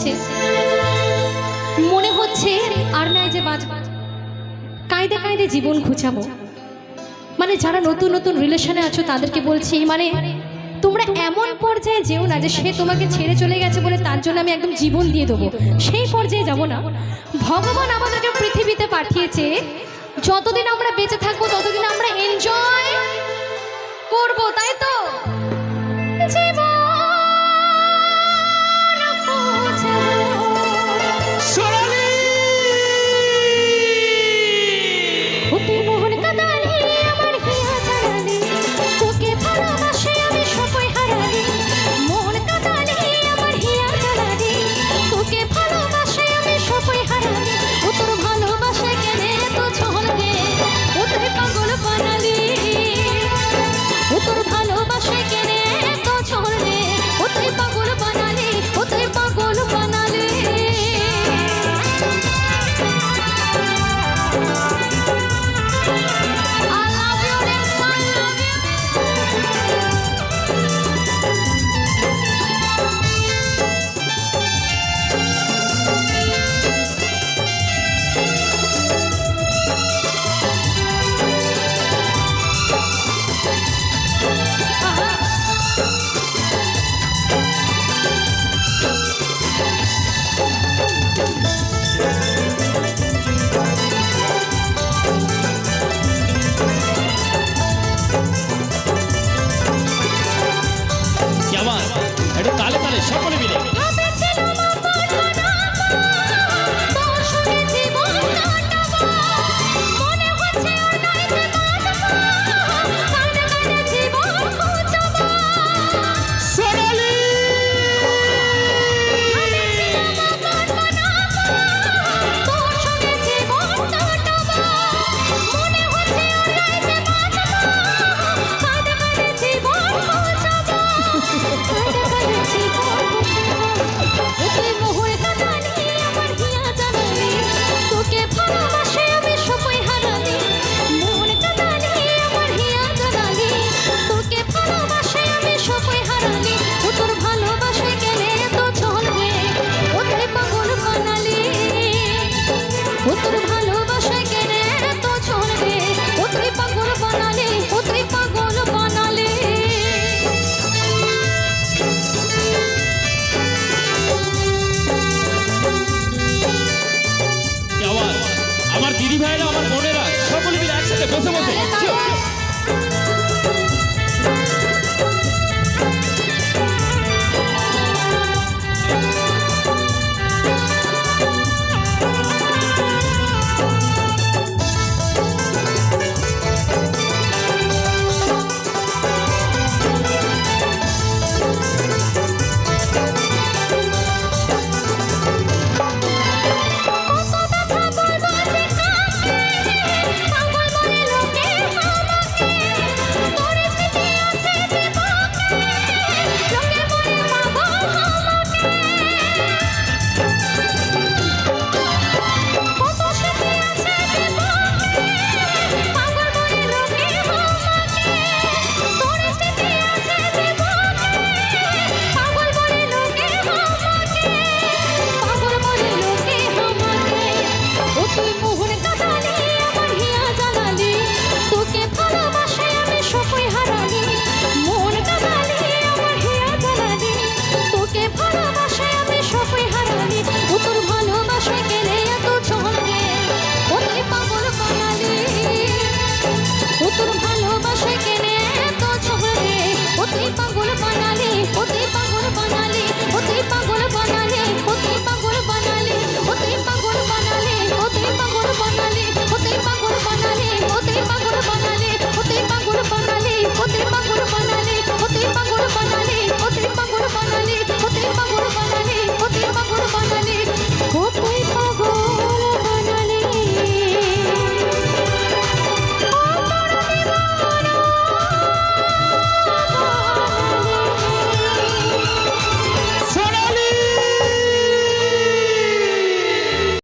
হচ্ছে, মনে হচ্ছে আর নাই যে বাঁচব, কাঁদে কাঁদে জীবন ঘুচাবো। মানে যারা নতুন নতুন রিলেশনে আছো তাদেরকে বলছি, মানে তোমরা এমন পর্যায়ে যেও না যে সে তোমাকে ছেড়ে চলে গেছে বলে তার জন্য আমি একদম জীবন দিয়ে দেবো, সেই পর্যায়ে যাব না। ভগবান আমাদেরকে পৃথিবীতে পাঠিয়েছে, যতদিন আমরা বেঁচে থাকবো ততদিন আমরা এনজয় করবো, তাই তো? জীবন